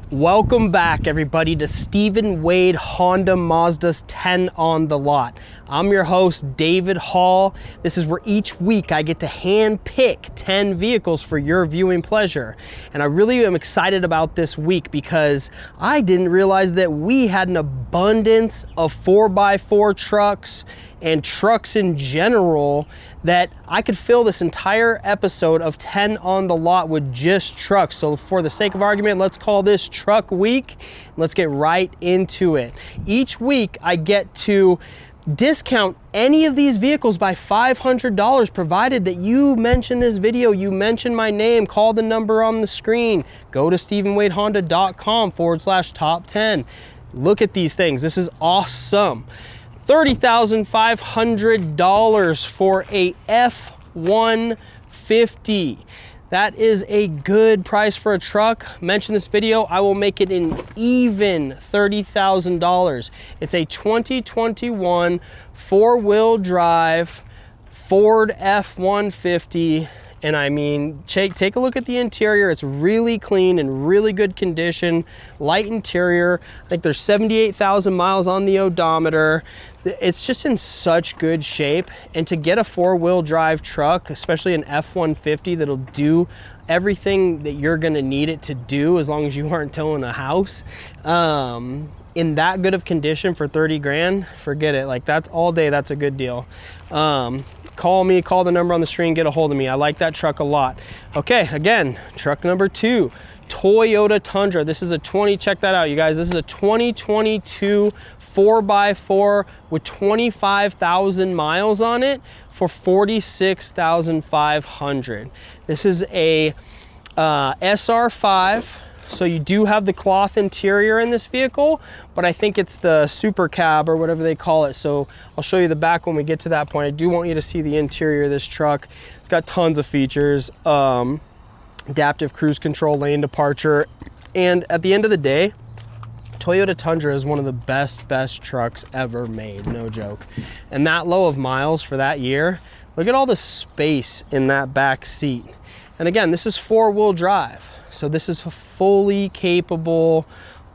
Welcome back, everybody, to Stephen Wade Honda Mazda's 10 on the Lot. I'm your host, David Hall. This is where each week I get to hand pick 10 vehicles for your viewing pleasure. And I really am excited about this week because I didn't realize that we had an abundance of 4x4 trucks and trucks in general that I could fill this entire episode of 10 on the Lot with just trucks. So for the sake of argument, let's call this Truck Week. Let's get right into it. Each week I get to discount any of these vehicles by $500, provided that you mention this video, you mention my name, call the number on the screen, go to StephenWadeHonda.com/top 10. Look at these things. This is awesome. $30,500 for a F150. That is a good price for a truck. Mention this video, I will make it an even $30,000. It's a 2021 four-wheel drive Ford F150. And I mean, take a look at the interior. It's really clean and really good condition. Light interior. I think there's 78,000 miles on the odometer. It's just in such good shape. And to get a four-wheel drive truck, especially an F-150 that'll do everything that you're gonna need it to do as long as you aren't towing a house, in that good of condition for 30 grand, forget it. Like, that's all day, that's a good deal. Call me, call the number on the screen, get a hold of me. I like that truck a lot. Okay, again, truck number 2, Toyota Tundra. This is a check that out, you guys. This is a 2022 4x4 with 25,000 miles on it for $46,500. This is a SR5. So you do have the cloth interior in this vehicle, but I think it's the super cab or whatever they call it. So I'll show you the back when we get to that point. I do want you to see the interior of this truck. It's got tons of features, adaptive cruise control, lane departure. And at the end of the day, Toyota Tundra is one of the best trucks ever made, no joke. And that low of miles for that year, look at all the space in that back seat. And again, this is four-wheel drive. So this is a fully capable,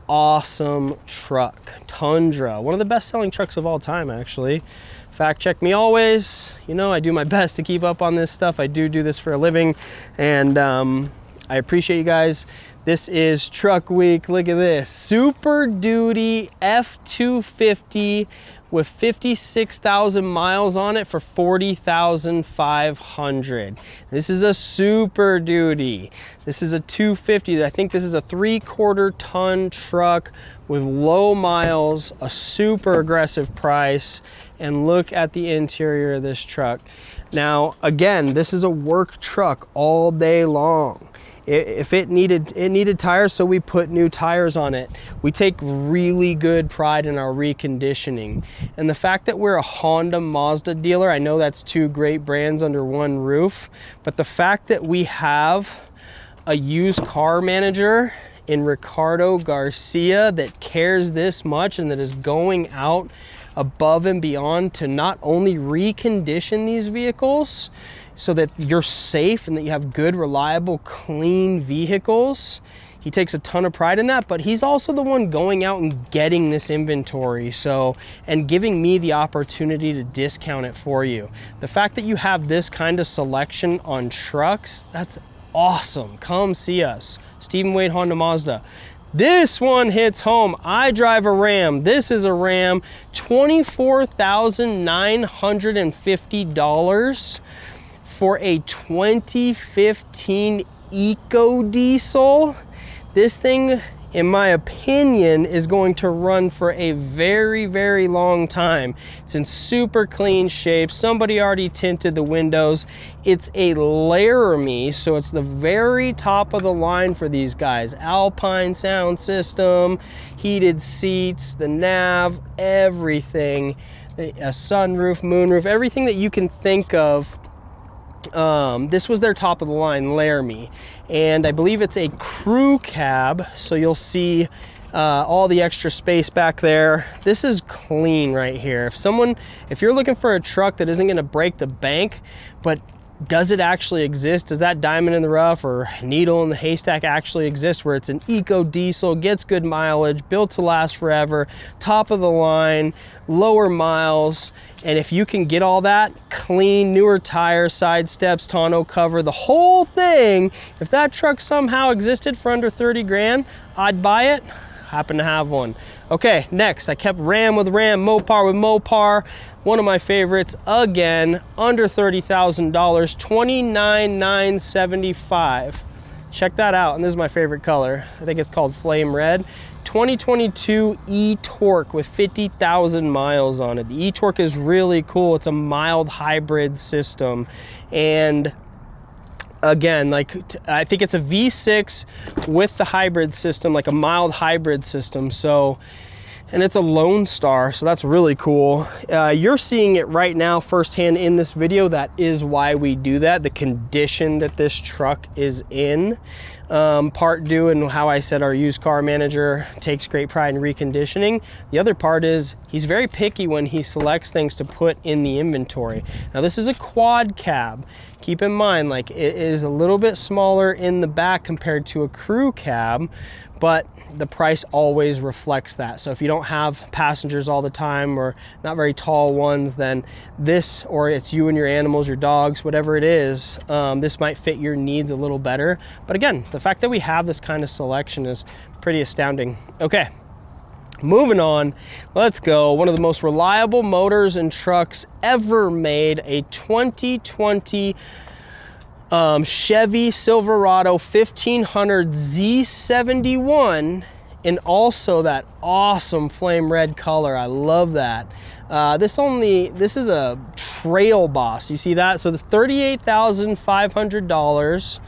awesome truck. Tundra, one of the best-selling trucks of all time, actually. Fact check me always. You know, I do my best to keep up on this stuff. I do this for a living, and I appreciate you guys. This is Truck Week. Look at this. Super Duty F250 with 56,000 miles on it for $40,500. This is a Super Duty. This is a 250. I think this is a 3/4 ton truck with low miles, a super aggressive price, and look at the interior of this truck. Now, again, this is a work truck all day long. If it needed tires, so we put new tires on it. We take really good pride in our reconditioning. And the fact that we're a Honda Mazda dealer, I know that's two great brands under one roof, but the fact that we have a used car manager in Ricardo Garcia that cares this much and that is going out above and beyond to not only recondition these vehicles so that you're safe and that you have good, reliable, clean vehicles. He takes a ton of pride in that, but he's also the one going out and getting this inventory, and giving me the opportunity to discount it for you. The fact that you have this kind of selection on trucks, that's awesome. Come see us. Stephen Wade Honda Mazda. This one hits home. I drive a Ram. This is a Ram, $24,950 for a 2015 Eco Diesel. This thing, in my opinion, is going to run for a very long time. It's in super clean shape. Somebody already tinted the windows. It's a Laramie, so it's the very top of the line for these guys. Alpine sound system, heated seats, the nav, everything. A sunroof, moonroof, everything that you can think of. This was their top of the line Laramie, and I believe it's a crew cab, so you'll see all the extra space back there. This is clean right here. If you're looking for a truck that isn't going to break the bank, but does it actually exist? Does that diamond in the rough or needle in the haystack actually exist, where it's an eco diesel, gets good mileage, built to last forever, top of the line, lower miles? And if you can get all that, clean, newer tires, side steps, tonneau cover, the whole thing, if that truck somehow existed for under 30 grand, I'd buy it. Happen to have one. Okay, next, I kept Ram with Ram, Mopar with Mopar. One of my favorites, again, under $30,000, $29,975. Check that out, and this is my favorite color. I think it's called Flame Red. 2022 e-Torque with 50,000 miles on it. The e-Torque is really cool. It's a mild hybrid system, and again, like, I think it's a V6 with the hybrid system, like a mild hybrid system. So, and it's a Lone Star, so that's really cool. You're seeing it right now firsthand in this video. That is why we do that. The condition that this truck is in, part due, and how I said our used car manager takes great pride in reconditioning. The other part is he's very picky when he selects things to put in the inventory. Now, this is a quad cab. Keep in mind, like, it is a little bit smaller in the back compared to a crew cab, but the price always reflects that. So if you don't have passengers all the time, or not very tall ones, then this, or it's you and your animals, your dogs, whatever it is, this might fit your needs a little better. But again, the fact that we have this kind of selection is pretty astounding. Okay, moving on, let's go. One of the most reliable motors and trucks ever made, a 2020 Chevy Silverado 1500 Z71, and also that awesome flame red color. I love that. This is a Trail Boss. You see that? So the $38,500.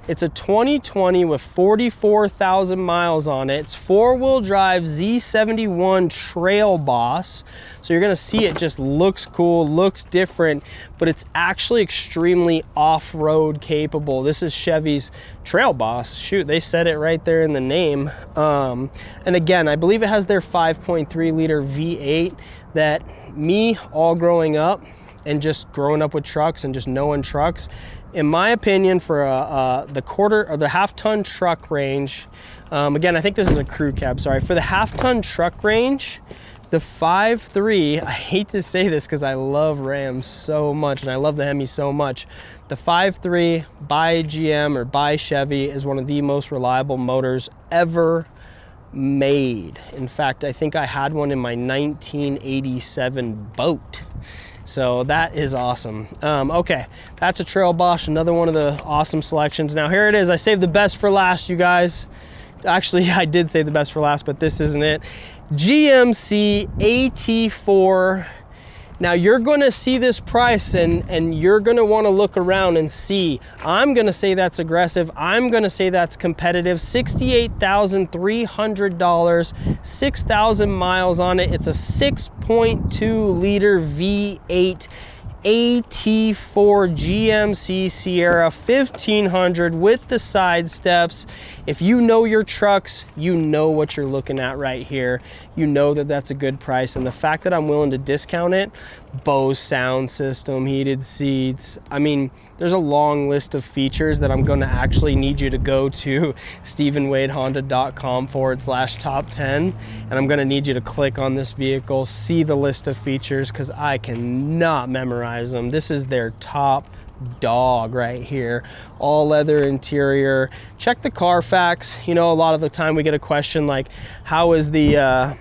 It's a 2020 with 44,000 miles on it. It's four-wheel drive Z71 Trail Boss. So you're gonna see it just looks cool, looks different, but it's actually extremely off-road capable. This is Chevy's Trail Boss. Shoot, they said it right there in the name. And again, I believe it has their 5.3 liter V8 that me, all growing up and just growing up with trucks and just knowing trucks, in my opinion, for the quarter or the half-ton truck range, again, I think this is a crew cab, sorry. For the half-ton truck range, the 5.3, I hate to say this because I love Rams so much and I love the Hemi so much. The 5.3 by GM or by Chevy is one of the most reliable motors ever made. In fact, I think I had one in my 1987 boat. So that is awesome. Okay, that's a Trail Boss, another one of the awesome selections. Now here it is. I saved the best for last, you guys. Actually, I did save the best for last, but this isn't it. GMC AT4. Now you're gonna see this price and you're gonna wanna look around and see. I'm gonna say that's aggressive. I'm gonna say that's competitive. $68,300, 6,000 miles on it. It's a 6.2 liter V8 AT4 GMC Sierra 1500 with the side steps. If you know your trucks, you know what you're looking at right here. You know that that's a good price, and the fact that I'm willing to discount it, Bose sound system, heated seats, I mean, there's a long list of features that I'm going to actually need you to go to StephenWadeHonda.com/top 10, and I'm going to need you to click on this vehicle, see the list of features, because I cannot memorize them. This is their top dog right here. All leather interior. Check the Carfax. You know, a lot of the time we get a question like, how is the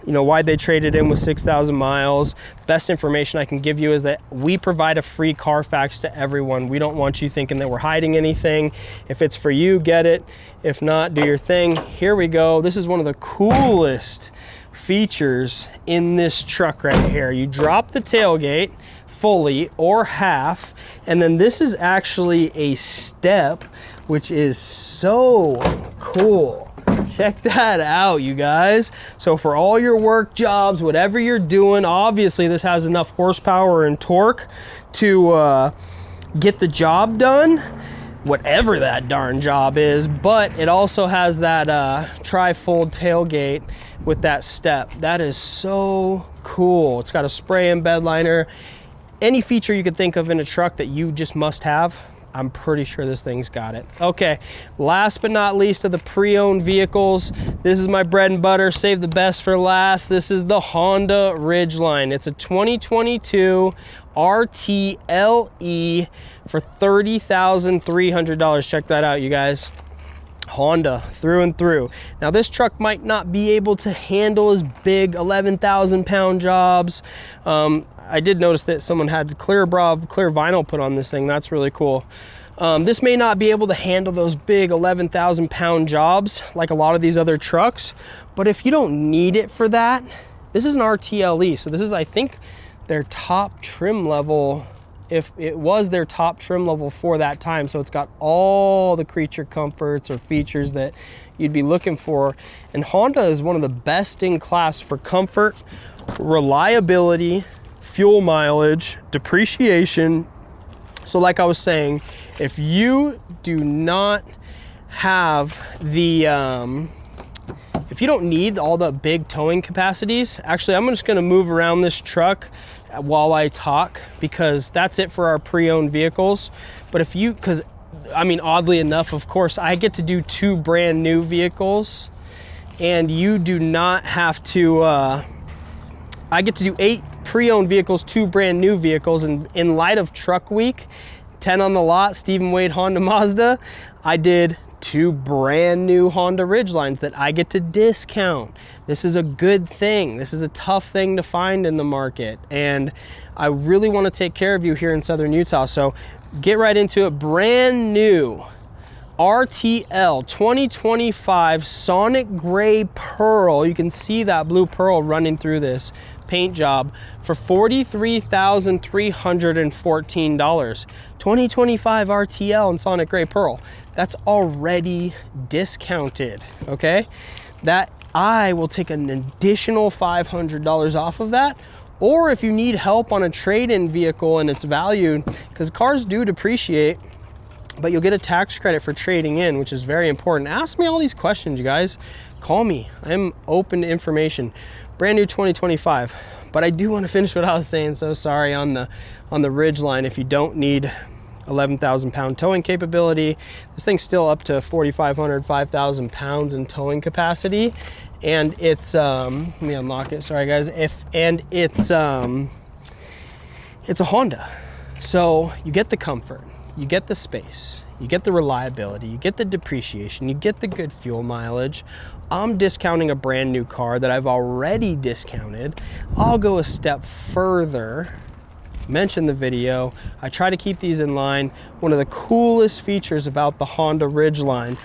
you know, why'd they trade it in with 6,000 miles? Best information I can give you is that we provide a free Carfax to everyone. We don't want you thinking that we're hiding anything. If it's for you, get it. If not, do your thing. Here we go. This is one of the coolest features in this truck right here. You drop the tailgate fully or half, and then this is actually a step, which is so cool. Check that out, you guys. So for all your work jobs, whatever you're doing, obviously this has enough horsepower and torque to get the job done, whatever that darn job is. But it also has that tri-fold tailgate with that step. That is so cool. It's got a spray-in bed liner. any feature you could think of in a truck that you just must have, I'm pretty sure this thing's got it. Okay, last but not least of the pre-owned vehicles, this is my bread and butter, save the best for last. This is the Honda Ridgeline. It's a 2022 RTLE for $30,300. Check that out, you guys. Honda through and through. Now this truck might not be able to handle as big 11,000 pound jobs. I did notice that someone had clear vinyl put on this thing. That's really cool. This may not be able to handle those big 11,000 pound jobs like a lot of these other trucks, but if you don't need it for that, this is an RTLE. So this is, I think, their top trim level, if it was their top trim level for that time. So it's got all the creature comforts or features that you'd be looking for. And Honda is one of the best in class for comfort, reliability, fuel mileage, depreciation. So like I was saying, if you do not have the, if you don't need all the big towing capacities, actually I'm just gonna move around this truck while I talk, because that's it for our pre-owned vehicles. But if you, because I mean, oddly enough, of course, I get to do 2 brand new vehicles, and you do not have to, I get to do 8 pre-owned vehicles, 2 brand new vehicles, and in light of Truck Week, 10 on the lot, Stephen Wade Honda Mazda, I did 2 brand new Honda Ridgelines that I get to discount. This is a good thing. This is a tough thing to find in the market, and I really want to take care of you here in Southern Utah. So get right into it. Brand new RTL 2025 Sonic Gray Pearl. You can see that blue pearl running through this paint job for $43,314. 2025 RTL and Sonic Gray Pearl. That's already discounted, okay? That I will take an additional $500 off of that. Or if you need help on a trade-in vehicle and it's valued, because cars do depreciate, but you'll get a tax credit for trading in, which is very important. Ask me all these questions, you guys. Call me. I'm open to information. Brand new 2025. But I do want to finish what I was saying. So sorry on the Ridgeline. If you don't need 11,000 pound towing capability, this thing's still up to 4,500, 5,000 pounds in towing capacity, and it's let me unlock it. Sorry guys. It's a Honda, so you get the comfort. You get the space, you get the reliability, you get the depreciation, you get the good fuel mileage. I'm discounting a brand new car that I've already discounted. I'll go a step further, mention the video. I try to keep these in line. One of the coolest features about the Honda Ridgeline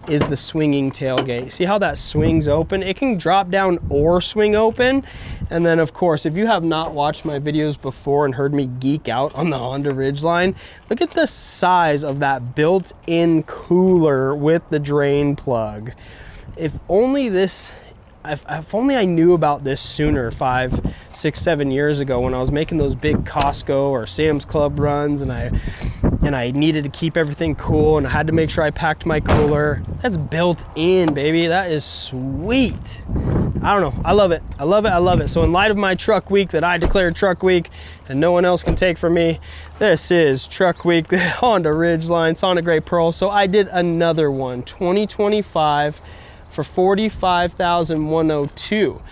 is the swinging tailgate. See how that swings open? It can drop down or swing open. And then of course, if you have not watched my videos before and heard me geek out on the Honda Ridgeline, look at the size of that built-in cooler with the drain plug. If only I knew about this sooner, 5, 6, 7 years ago, when I was making those big Costco or Sam's Club runs, and I needed to keep everything cool, and I had to make sure I packed my cooler. That's built in, baby. That is sweet. I don't know. I love it. I love it. I love it. So in light of my Truck Week that I declared Truck Week and no one else can take from me, this is Truck Week, the Honda Ridgeline Sonic Gray Pearl. So I did another one, 2025 for $45,102.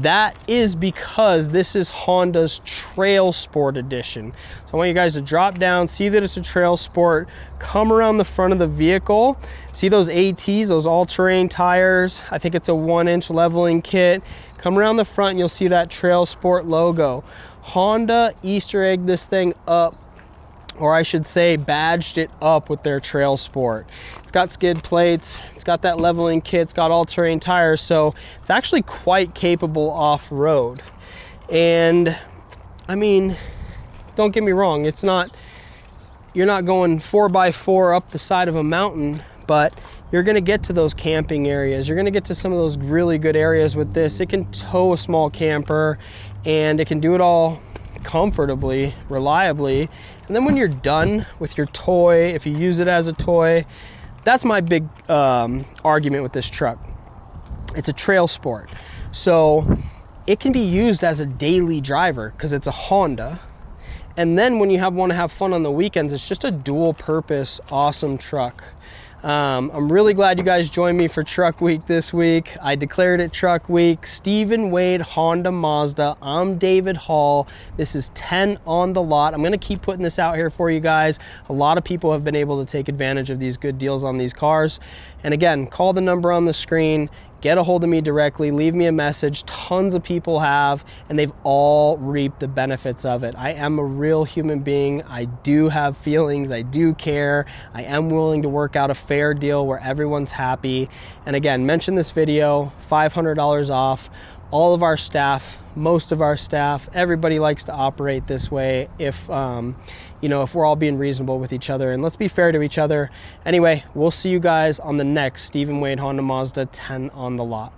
That is because this is Honda's Trail Sport Edition. So I want you guys to drop down, see that it's a Trail Sport, come around the front of the vehicle, see those ATs, those all-terrain tires. I think it's a 1-inch leveling kit. Come around the front and you'll see that Trail Sport logo. Honda Easter egged this thing up, or I should say badged it up with their Trail Sport. It's got skid plates, it's got that leveling kit, it's got all-terrain tires, so it's actually quite capable off-road. And I mean, don't get me wrong, it's not, you're not going 4x4 up the side of a mountain, but you're gonna get to those camping areas. You're gonna get to some of those really good areas with this. It can tow a small camper, and it can do it all comfortably, reliably. And then when you're done with your toy, if you use it as a toy, that's my big argument with this truck. It's a Trail Sport, so it can be used as a daily driver because it's a Honda, And then when you want to have fun on the weekends, it's just a dual purpose, awesome truck. I'm really glad you guys joined me for Truck Week this week. I declared it Truck Week. Stephen Wade, Honda, Mazda. I'm David Hall. This is 10 on the lot. I'm gonna keep putting this out here for you guys. A lot of people have been able to take advantage of these good deals on these cars. And again, call the number on the screen. Get a hold of me directly, leave me a message. Tons of people have, and they've all reaped the benefits of it. I am a real human being. I do have feelings, I do care. I am willing to work out a fair deal where everyone's happy. And again, mention this video, $500 off. All of our staff, most of our staff, everybody likes to operate this way if you know, if we're all being reasonable with each other, and let's be fair to each other. Anyway, we'll see you guys on the next Stephen Wade Honda Mazda 10 on the lot.